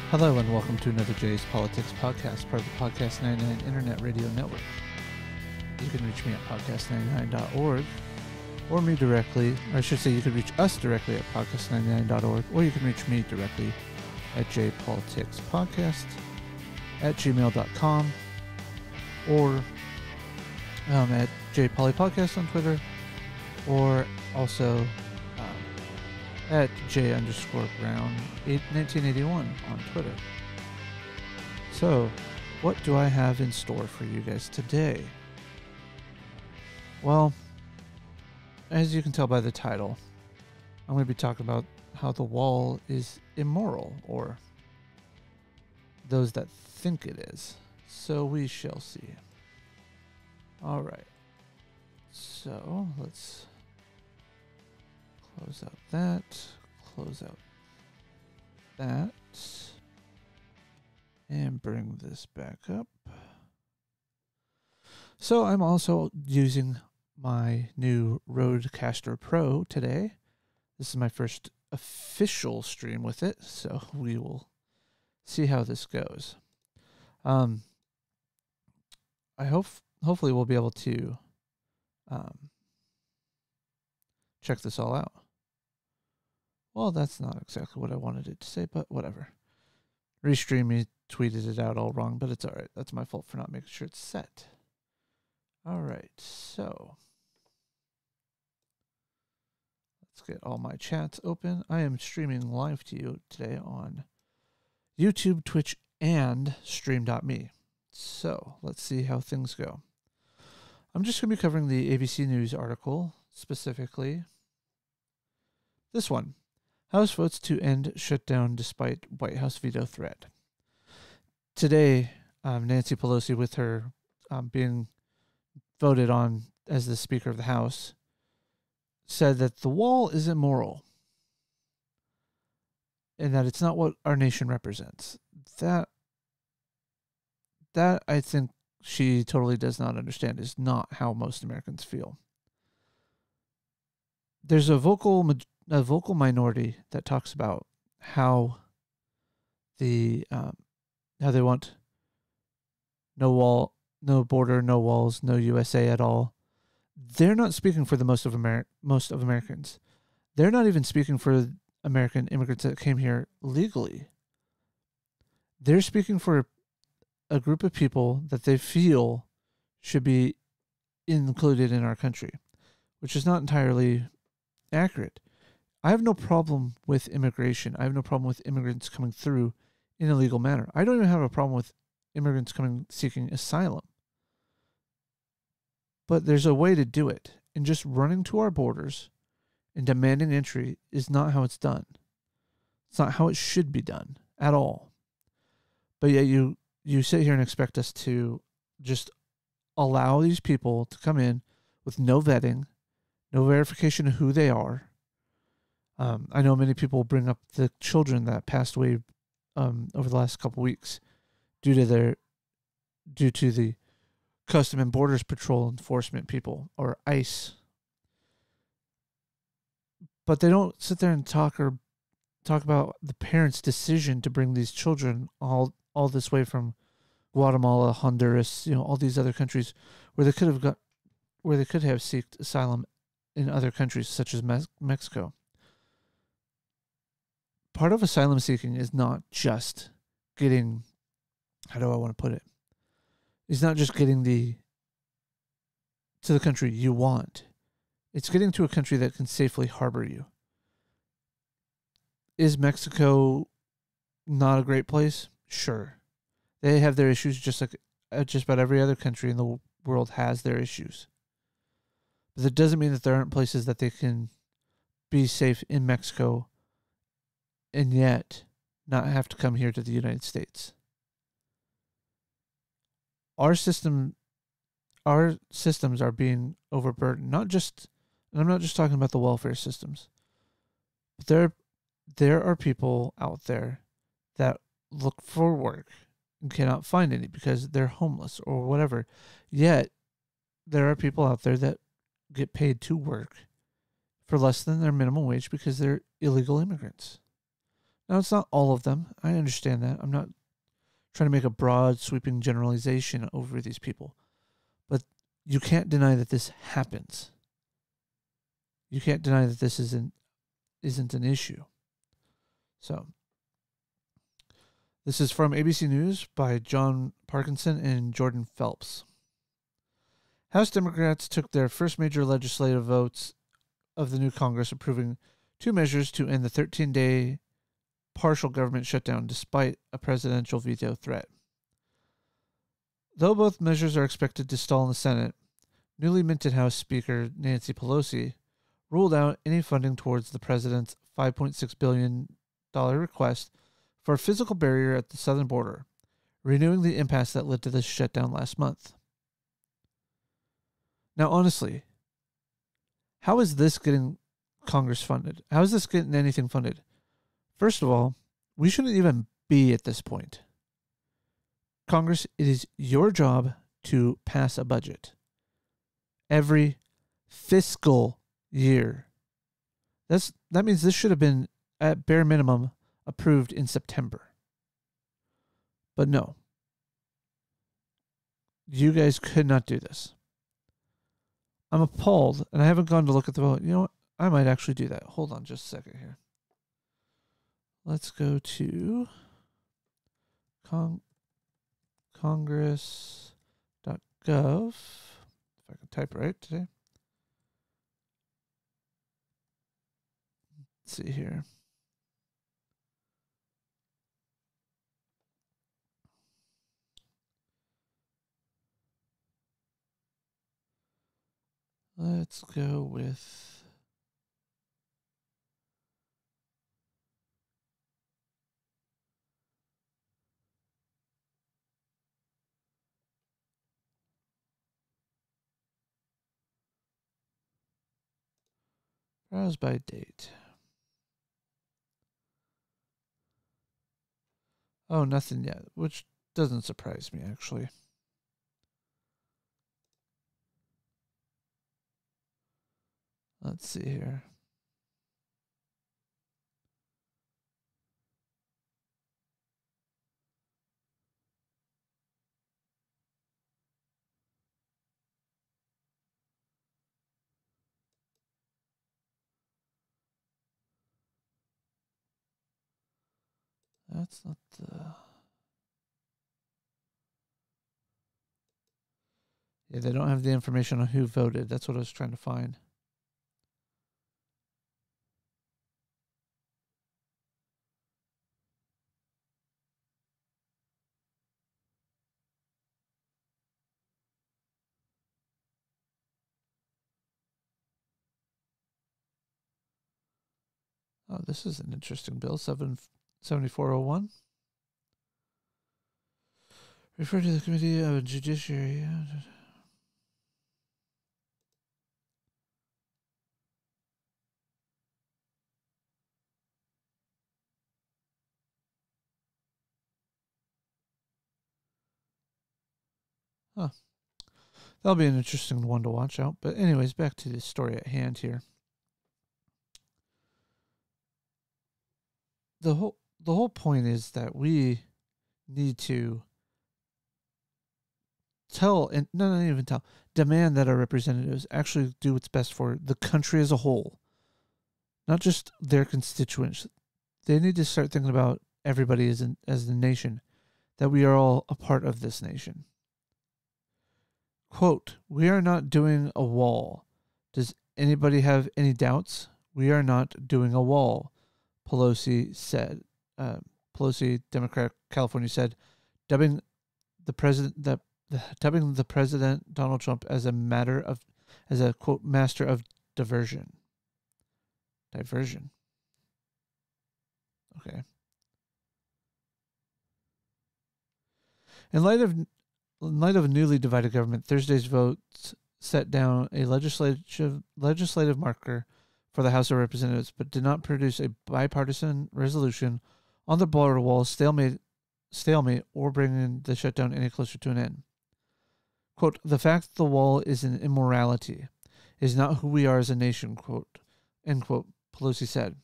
Hello and welcome to another Jay's Politics podcast, part of the Podcast 99 Internet Radio Network. You can reach me at podcast99.org or me directly, or I should say you can reach us directly at podcast99.org, or you can reach me directly at jpoliticspodcast@gmail.com or at jpolypodcast on Twitter, or also at J_Brown1981 on Twitter. So, what do I have in store for you guys today? Well, as you can tell by the title, I'm going to be talking about how the wall is immoral, or those that think it is. So we shall see. All right. So let's close out that, close out that, and bring this back up. So I'm also using my new Rodecaster Pro today. This is my first official stream with it, so we will see how this goes. Hopefully we'll be able to check this all out. Well, that's not exactly what I wanted it to say, but whatever. Restream me tweeted it out all wrong, but it's all right. That's my fault for not making sure it's set. All right, so let's get all my chats open. I am streaming live to you today on YouTube, Twitch, and Stream.me. So let's see how things go. I'm just going to be covering the ABC News article, specifically this one. House votes to end shutdown despite White House veto threat. Today, Nancy Pelosi, with her being voted on as the Speaker of the House, said that the wall is immoral and that it's not what our nation represents. That I think she totally does not understand, is not how most Americans feel. There's a vocal minority that talks about how they want no wall, no border, no walls, no USA at all. They're not speaking for the most of Americans. They're not even speaking for American immigrants that came here legally. They're speaking for a group of people that they feel should be included in our country, which is not entirely accurate. I have no problem with immigration. I have no problem with immigrants coming through in a legal manner. I don't even have a problem with immigrants seeking asylum. But there's a way to do it. And just running to our borders and demanding entry is not how it's done. It's not how it should be done at all. But yet you sit here and expect us to just allow these people to come in with no vetting, no verification of who they are. I know many people bring up the children that passed away over the last couple weeks due to the Custom and Borders Patrol enforcement people, or ICE. But they don't sit there and talk about the parents' decision to bring these children all this way from Guatemala, Honduras, all these other countries where they could have sought asylum in other countries such as Mexico. Part of asylum seeking is not just getting, how do I want to put it? It's not just getting to the country you want. It's getting to a country that can safely harbor you. Is Mexico not a great place? Sure. They have their issues just like just about every other country in the world has their issues. But that doesn't mean that there aren't places that they can be safe in Mexico and yet not have to come here to the United States. Our systems are being overburdened. And I'm not just talking about the welfare systems. But there are people out there that look for work and cannot find any because they're homeless or whatever. Yet there are people out there that get paid to work for less than their minimum wage because they're illegal immigrants. Now, it's not all of them. I understand that. I'm not trying to make a broad, sweeping generalization over these people. But you can't deny that this happens. You can't deny that this isn't an issue. So, this is from ABC News by John Parkinson and Jordan Phelps. House Democrats took their first major legislative votes of the new Congress, approving 2 measures to end the 13-day partial government shutdown despite a presidential veto threat. Though both measures are expected to stall in the Senate, newly minted House Speaker Nancy Pelosi ruled out any funding towards the president's $5.6 billion request for a physical barrier at the southern border, renewing the impasse that led to this shutdown last month. Now, honestly, how is this getting Congress funded? How is this getting anything funded? First of all, we shouldn't even be at this point. Congress, it is your job to pass a budget every fiscal year. That means this should have been, at bare minimum, approved in September. But no. You guys could not do this. I'm appalled, and I haven't gone to look at the vote. You know what? I might actually do that. Hold on just a second here. Let's go to congress.gov. If I can type right today. Let's see here. Let's go with browse by date. Oh, nothing yet, which doesn't surprise me, actually. Let's see here. That's not the... Yeah, they don't have the information on who voted. That's what I was trying to find. Oh, this is an interesting bill. 7401. Refer to the Committee of Judiciary. Huh. That'll be an interesting one to watch out. But anyways, back to the story at hand here. The whole point is that we need to demand that our representatives actually do what's best for the country as a whole, not just their constituents. They need to start thinking about everybody as the nation, that we are all a part of this nation. Quote, "We are not doing a wall. Does anybody have any doubts? We are not doing a wall," Pelosi said. Pelosi, Democrat, California, said, dubbing the president Donald Trump as a quote master of diversion. Diversion. Okay. In light of a newly divided government, Thursday's votes set down a legislative marker for the House of Representatives, but did not produce a bipartisan resolution on the border wall stalemate, or bringing the shutdown any closer to an end. Quote, "The fact that the wall is an immorality is not who we are as a nation," quote, end quote, Pelosi said.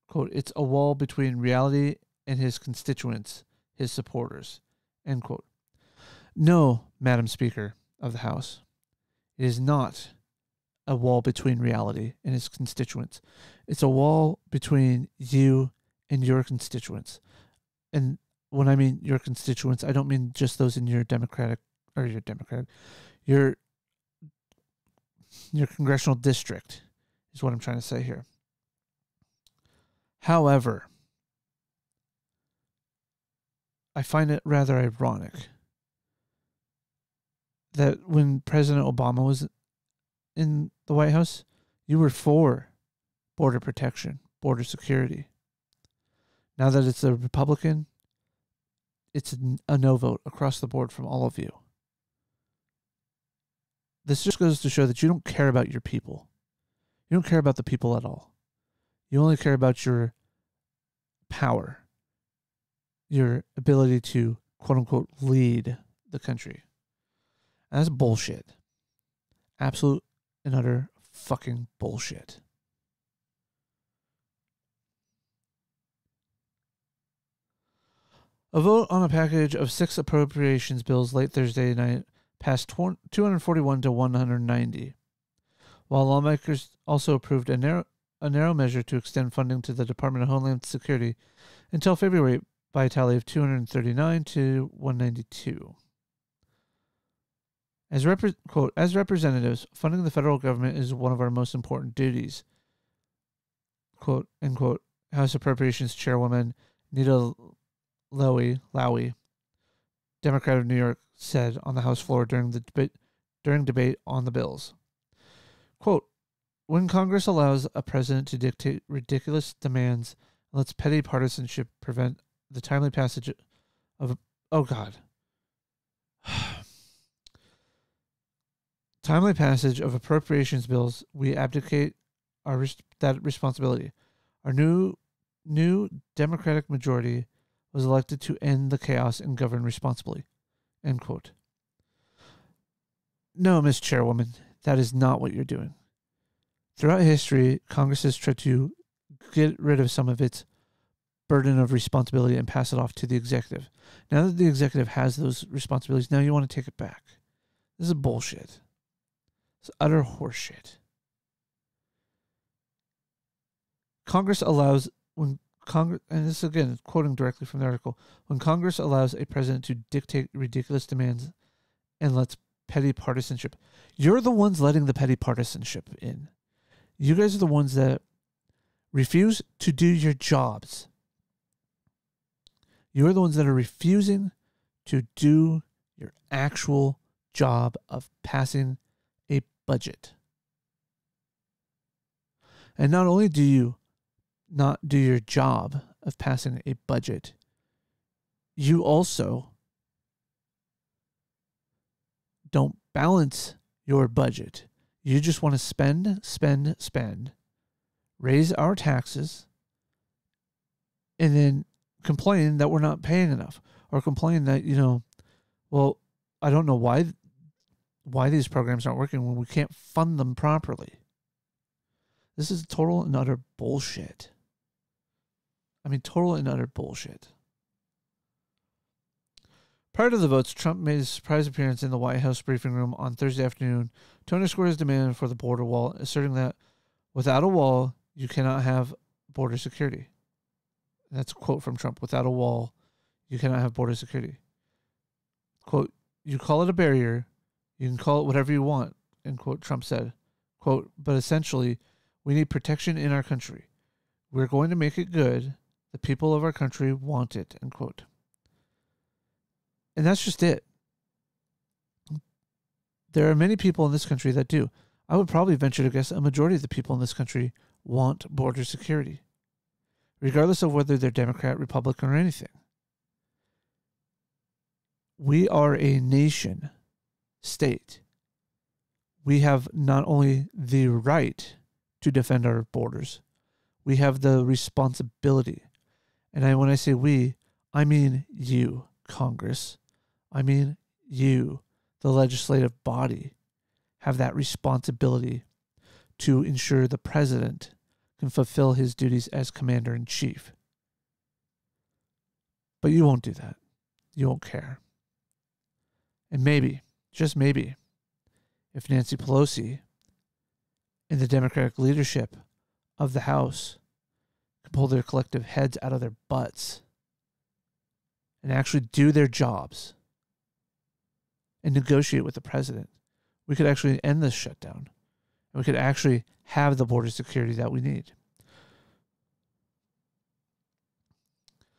quote, it's a wall between reality and his constituents, his supporters, end quote. No, Madam Speaker of the House, it is not a wall between reality and his constituents. It's a wall between you and your constituents. And when I mean your constituents, I don't mean just those in your your congressional district is what I'm trying to say here. However, I find it rather ironic that when President Obama was in the White House, you were for border protection, border security. Now that it's a Republican, it's a no vote across the board from all of you. This just goes to show that you don't care about your people. You don't care about the people at all. You only care about your power, your ability to, quote unquote, lead the country. And that's bullshit. Absolute and utter fucking bullshit. A vote on a package of 6 appropriations bills late Thursday night passed 241 to 190, while lawmakers also approved a narrow measure to extend funding to the Department of Homeland Security until February by a tally of 239 to 192. Quote, as representatives, funding the federal government is one of our most important duties, quote, end quote, House Appropriations Chairwoman Nita Lowey, Democrat of New York, said on the House floor during debate on the bills. Quote, when Congress allows a president to dictate ridiculous demands and lets petty partisanship prevent the timely passage of timely passage of appropriations bills, we abdicate that responsibility. Our new Democratic majority was elected to end the chaos and govern responsibly. End quote. No, Ms. Chairwoman, that is not what you're doing. Throughout history, Congress has tried to get rid of some of its burden of responsibility and pass it off to the executive. Now that the executive has those responsibilities, now you want to take it back. This is bullshit. It's utter horseshit. Congress allows, and this again, quoting directly from the article, when Congress allows a president to dictate ridiculous demands and lets petty partisanship. You're the ones letting the petty partisanship in. You guys are the ones that refuse to do your jobs. You're the ones that are refusing to do your actual job of passing a budget. And not only do you not do your job of passing a budget, you also don't balance your budget. You just want to spend, raise our taxes, and then complain that we're not paying enough, or complain that, well, I don't know why these programs aren't working when we can't fund them properly. This is total and utter bullshit. I mean, total and utter bullshit. Prior to the votes, Trump made a surprise appearance in the White House briefing room on Thursday afternoon to underscore his demand for the border wall, asserting that without a wall, you cannot have border security. That's a quote from Trump. Without a wall, you cannot have border security. Quote, you call it a barrier, you can call it whatever you want, end quote, Trump said. Quote, but essentially, we need protection in our country. We're going to make it good. The people of our country want it, end quote. And that's just it. There are many people in this country that do. I would probably venture to guess a majority of the people in this country want border security, regardless of whether they're Democrat, Republican, or anything. We are a nation state. We have not only the right to defend our borders, we have the responsibility. And when I say we, I mean you, Congress. I mean you, the legislative body, have that responsibility to ensure the president can fulfill his duties as commander-in-chief. But you won't do that. You won't care. And maybe, just maybe, if Nancy Pelosi and the Democratic leadership of the House can pull their collective heads out of their butts and actually do their jobs and negotiate with the president, we could actually end this shutdown. And we could actually have the border security that we need.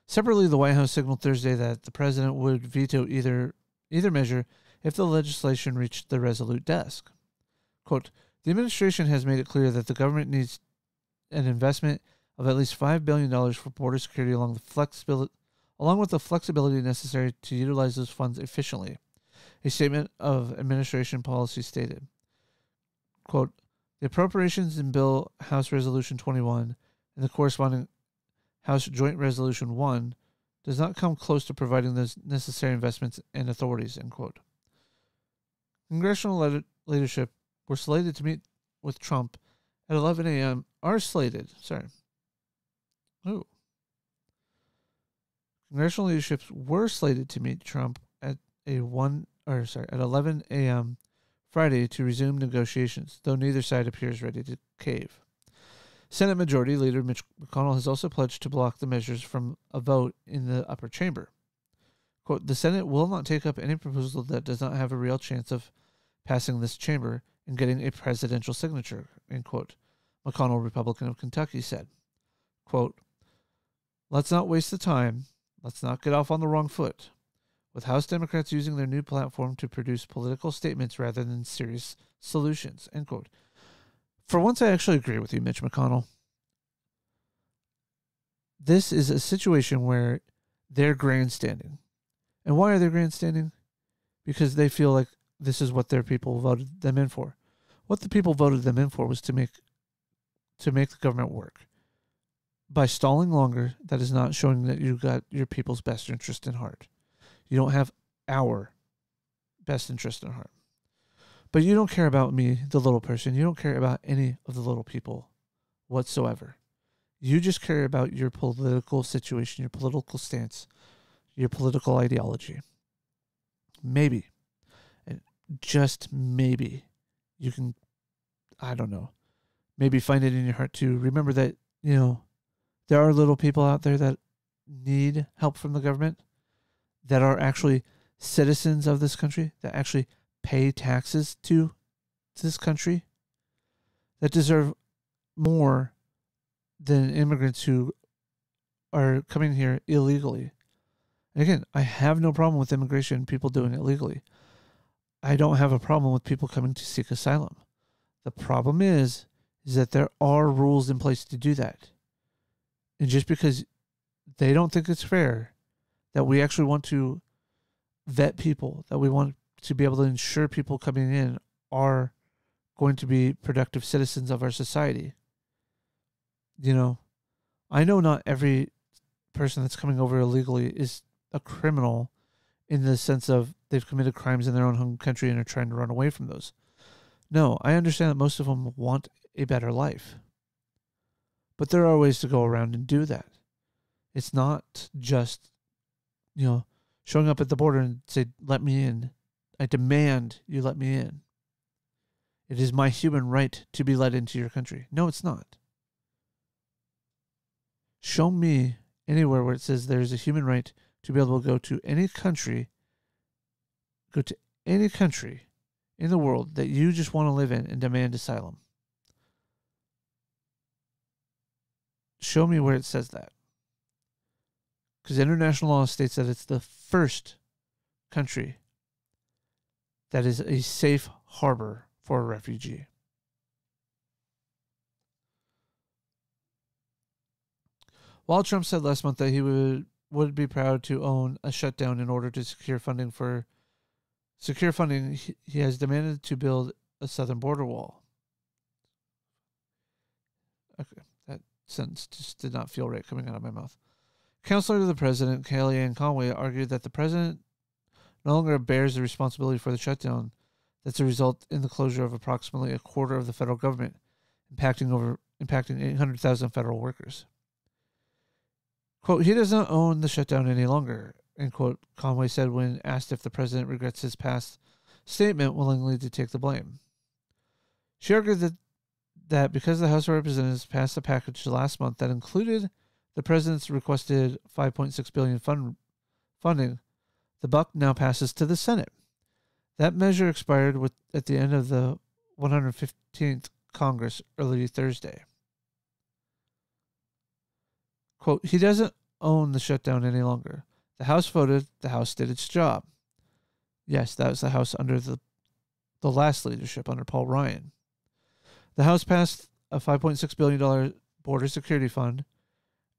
Separately, the White House signaled Thursday that the president would veto either measure if the legislation reached the Resolute desk. Quote, the administration has made it clear that the government needs an investment of at least $5 billion for border security along with the flexibility necessary to utilize those funds efficiently. A statement of administration policy stated, quote, the appropriations in Bill House Resolution 21 and the corresponding House Joint Resolution 1 does not come close to providing those necessary investments and authorities, end quote. Congressional leadership were slated to meet with Trump at 11 a.m. Congressional leaderships were slated to meet Trump at 11 a.m. Friday to resume negotiations, though neither side appears ready to cave. Senate Majority Leader Mitch McConnell has also pledged to block the measures from a vote in the upper chamber. Quote, the Senate will not take up any proposal that does not have a real chance of passing this chamber and getting a presidential signature, end quote. McConnell, Republican of Kentucky, said, quote, let's not waste the time. Let's not get off on the wrong foot, with House Democrats using their new platform to produce political statements rather than serious solutions, end quote. For once, I actually agree with you, Mitch McConnell. This is a situation where they're grandstanding. And why are they grandstanding? Because they feel like this is what their people voted them in for. What the people voted them in for was to make the government work. By stalling longer, that is not showing that you got your people's best interest in heart. You don't have our best interest in heart. But you don't care about me, the little person. You don't care about any of the little people whatsoever. You just care about your political situation, your political stance, your political ideology. Maybe, and just maybe, you can, I don't know, maybe find it in your heart to remember that, there are little people out there that need help from the government, that are actually citizens of this country, that actually pay taxes to this country, that deserve more than immigrants who are coming here illegally. And again, I have no problem with immigration, people doing it legally. I don't have a problem with people coming to seek asylum. The problem is that there are rules in place to do that. And just because they don't think it's fair, that we actually want to vet people, that we want to be able to ensure people coming in are going to be productive citizens of our society. I know not every person that's coming over illegally is a criminal in the sense of they've committed crimes in their own home country and are trying to run away from those. No, I understand that most of them want a better life. But there are ways to go around and do that. It's not just, showing up at the border and say, let me in. I demand you let me in. It is my human right to be let into your country. No, it's not. Show me anywhere where it says there's a human right to be able to go to any country in the world that you just want to live in and demand asylum. Show me where it says that. Because international law states that it's the first country that is a safe harbor for a refugee. While Trump said last month that he would be proud to own a shutdown in order to secure funding, he has demanded to build a southern border wall. Okay, that sentence just did not feel right coming out of my mouth. Counselor to the president, Kellyanne Conway, argued that the president no longer bears the responsibility for the shutdown that's a result in the closure of approximately a quarter of the federal government, impacting over impacting 800,000 federal workers. Quote, he does not own the shutdown any longer, end quote, Conway said when asked if the president regrets his past statement, willingly to take the blame. She argued that because the House of Representatives passed a package last month that included the president's requested $5.6 billion funding, the buck now passes to the Senate. That measure expired at the end of the 115th Congress early Thursday. Quote, he doesn't own the shutdown any longer. The House voted, the House did its job. Yes, that was the House under the last leadership, under Paul Ryan. The House passed a $5.6 billion border security fund,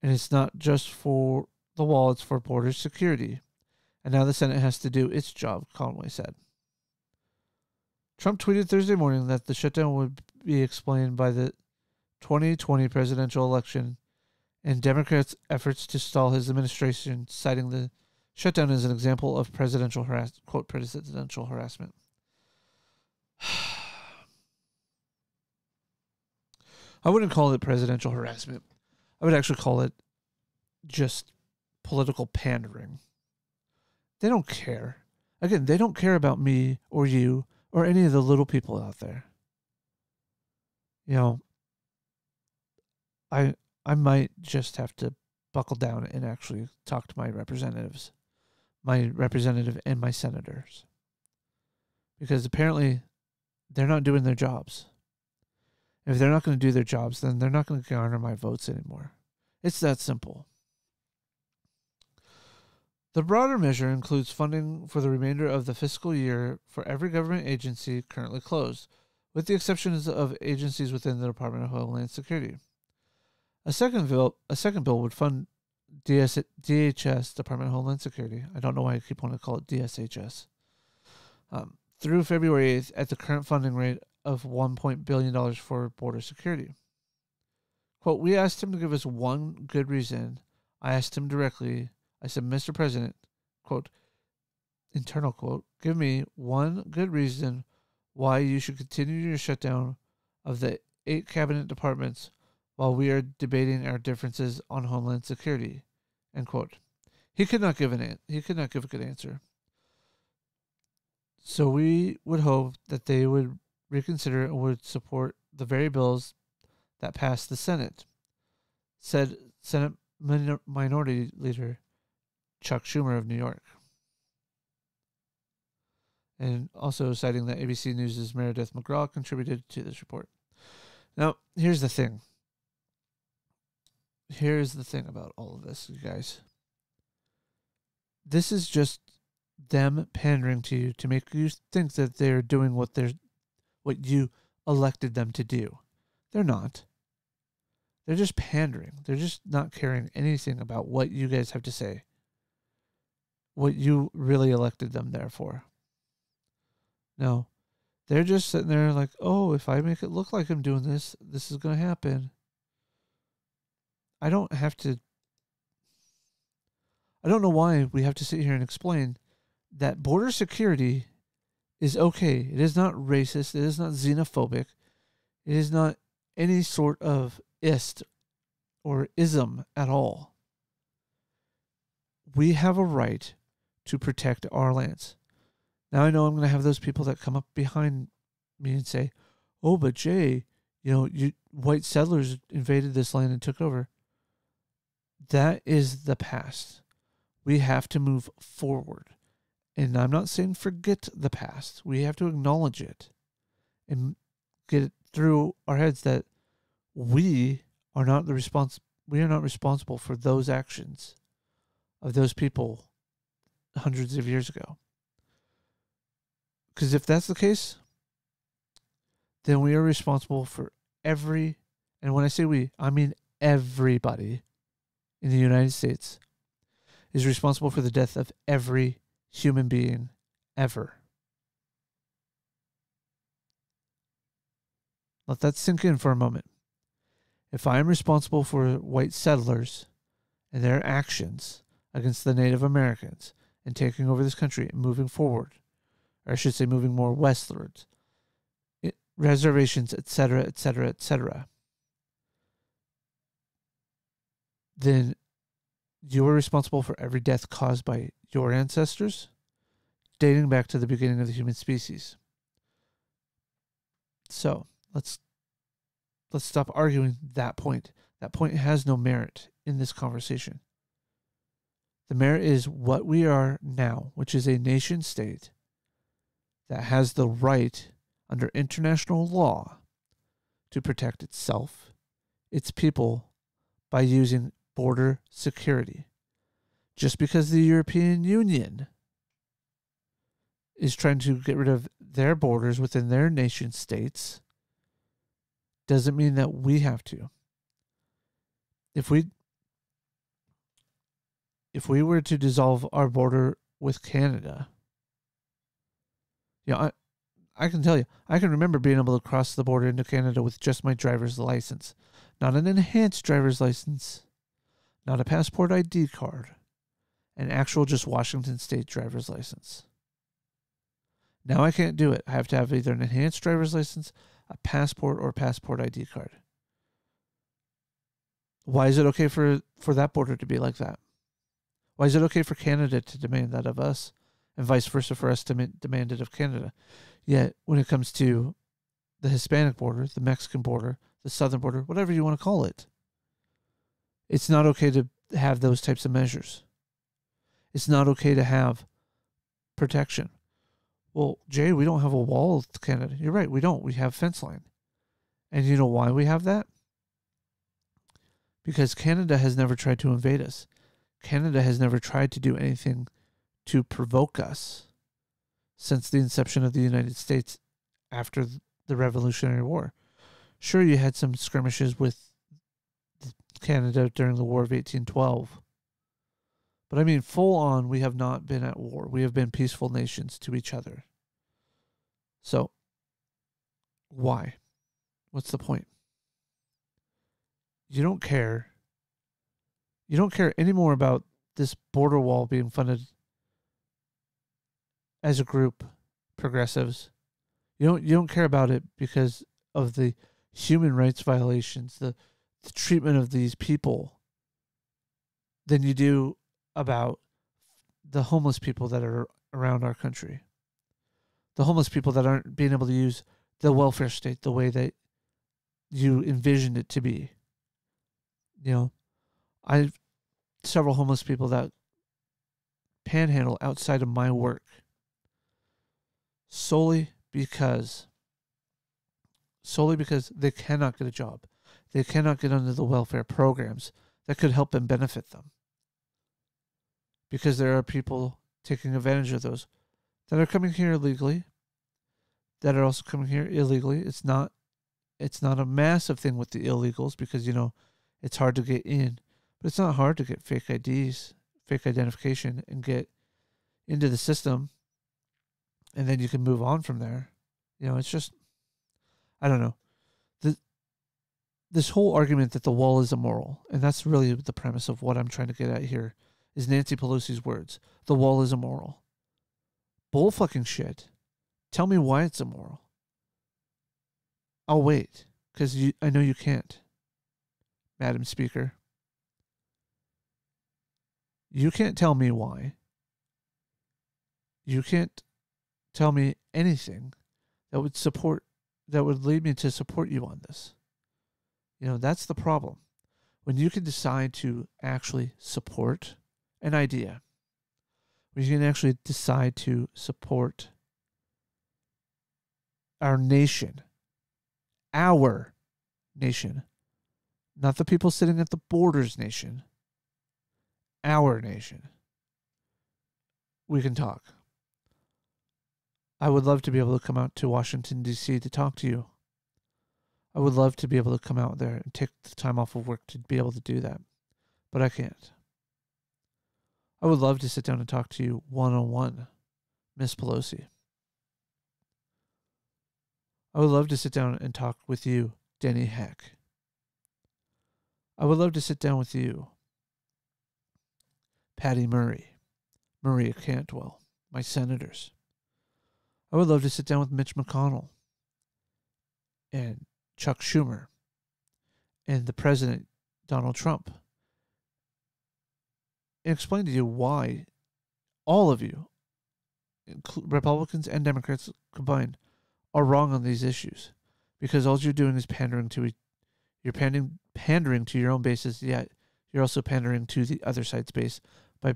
and it's not just for the wall, it's for border security. And now the Senate has to do its job, Conway said. Trump tweeted Thursday morning that the shutdown would be explained by the 2020 presidential election and Democrats' efforts to stall his administration, citing the shutdown as an example of presidential harassment. I wouldn't call it presidential harassment. I would actually call it just political pandering. They don't care. Again, they don't care about me or you or any of the little people out there. You know, I might just have to buckle down and actually talk to my representative and my senators. Because apparently they're not doing their jobs. If they're not going to do their jobs, then they're not going to garner my votes anymore. It's that simple. The broader measure includes funding for the remainder of the fiscal year for every government agency currently closed, with the exceptions of agencies within the Department of Homeland Security. A second bill would fund DHS, Department of Homeland Security. I don't know why I keep wanting to call it DSHS. Through February 8th at the current funding rate of $1 billion for border security. Quote, we asked him to give us one good reason. I asked him directly. I said, Mr. President, quote, internal quote, give me one good reason why you should continue your shutdown of the 8 cabinet departments while we are debating our differences on Homeland Security, end quote. He could not give a good answer. So we would hope that they would reconsider and would support the very bills that passed the Senate, said Senate Minority Leader Chuck Schumer of New York. And also citing that ABC News' Meredith McGraw contributed to this report. Now, here's the thing. Here's the thing about all of this, you guys. This is just them pandering to you to make you think that they're doing what you elected them to do. They're not. They're just pandering. They're just not caring anything about what you guys have to say. What you really elected them there for. No. They're just sitting there like, oh, if I make it look like I'm doing this, this is going to happen. I don't know why we have to sit here and explain that border security is okay. It is not racist. It is not xenophobic. It is not any sort of ist or ism at all. We have a right to protect our lands. Now I know I'm going to have those people that come up behind me and say, oh, but Jay, white settlers invaded this land and took over. That is the past. We have to move forward. And I'm not saying forget the past. We have to acknowledge it and get it through our heads that we are not responsible for those actions of those people hundreds of years ago. Because if that's the case, then we are responsible for and when I say we, I mean everybody in the United States is responsible for the death of every human being ever. Let that sink in for a moment. If I am responsible for white settlers and their actions against the Native Americans and taking over this country and moving forward, or I should say moving more westwards, reservations, etc., etc., etc., then you are responsible for every death caused by your ancestors, dating back to the beginning of the human species. So let's stop arguing that point. That point has no merit in this conversation. The merit is what we are now, which is a nation state that has the right under international law to protect itself, its people, by using border security. Just because the European Union is trying to get rid of their borders within their nation states doesn't mean that we have to. If we were to dissolve our border with Canada, I can tell you, I can remember being able to cross the border into Canada with just my driver's license. Not an enhanced driver's license, not a passport ID card, an actual just Washington State driver's license. Now I can't do it. I have to have either an enhanced driver's license, a passport, or a passport ID card. Why is it okay for that border to be like that? Why is it okay for Canada to demand that of us and vice versa for us to demand it of Canada? Yet when it comes to the Hispanic border, the Mexican border, the southern border, whatever you want to call it, it's not okay to have those types of measures. It's not okay to have protection. Well, Jay, we don't have a wall with Canada. You're right, we don't. We have fence line. And you know why we have that? Because Canada has never tried to invade us. Canada has never tried to do anything to provoke us since the inception of the United States after the Revolutionary War. Sure, you had some skirmishes with Canada during the War of 1812. But I mean, full on, we have not been at war. We have been peaceful nations to each other. So, why? What's the point? You don't care. You don't care anymore about this border wall being funded as a group, progressives. You don't care about it because of the human rights violations, the treatment of these people, than you do about the homeless people that are around our country. The homeless people that aren't being able to use the welfare state the way that you envisioned it to be. You know, I've several homeless people that panhandle outside of my work solely because they cannot get a job. They cannot get under the welfare programs that could help and benefit them. Because there are people taking advantage of those that are coming here illegally, that are also coming here illegally. It's not a massive thing with the illegals because, it's hard to get in. But it's not hard to get fake IDs, fake identification, and get into the system. And then you can move on from there. It's just, I don't know. This whole argument that the wall is immoral, and that's really the premise of what I'm trying to get at here, is Nancy Pelosi's words. The wall is immoral. Bull fucking shit. Tell me why it's immoral. I'll wait, because I know you can't, Madam Speaker. You can't tell me why. You can't tell me anything that would lead me to support you on this. That's the problem. When you can decide to actually support an idea, when you can actually decide to support our nation, not the people sitting at the borders nation, our nation, we can talk. I would love to be able to come out to Washington, D.C. to talk to you. I would love to be able to come out there and take the time off of work to be able to do that. But I can't. I would love to sit down and talk to you one-on-one, Miss Pelosi. I would love to sit down and talk with you, Denny Heck. I would love to sit down with you, Patty Murray, Maria Cantwell, my senators. I would love to sit down with Mitch McConnell and Chuck Schumer and the President, Donald Trump, and explain to you why all of you, Republicans and Democrats combined, are wrong on these issues. Because all you're doing is pandering to your own bases, yet you're also pandering to the other side's base by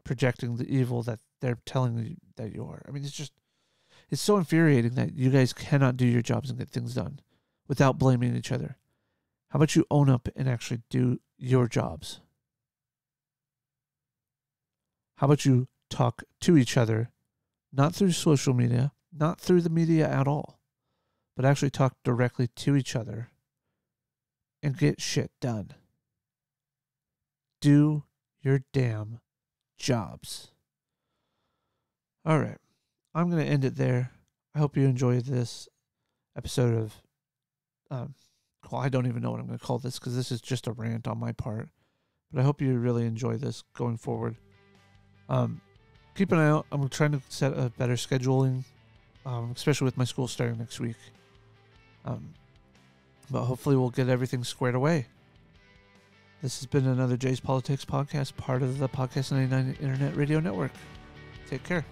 projecting the evil that they're telling you that you are. I mean, it's so infuriating that you guys cannot do your jobs and get things done without blaming each other. How about you own up and actually do your jobs? How about you talk to each other, not through social media, not through the media at all, but actually talk directly to each other and get shit done. Do your damn jobs. All right. I'm going to end it there. I hope you enjoyed this episode of, well, I don't even know what I'm going to call this because this is just a rant on my part. But I hope you really enjoy this going forward. Keep an eye out. I'm trying to set a better scheduling, especially with my school starting next week. But hopefully we'll get everything squared away. This has been another Jay's Politics podcast, part of the Podcast 99 Internet Radio Network. Take care.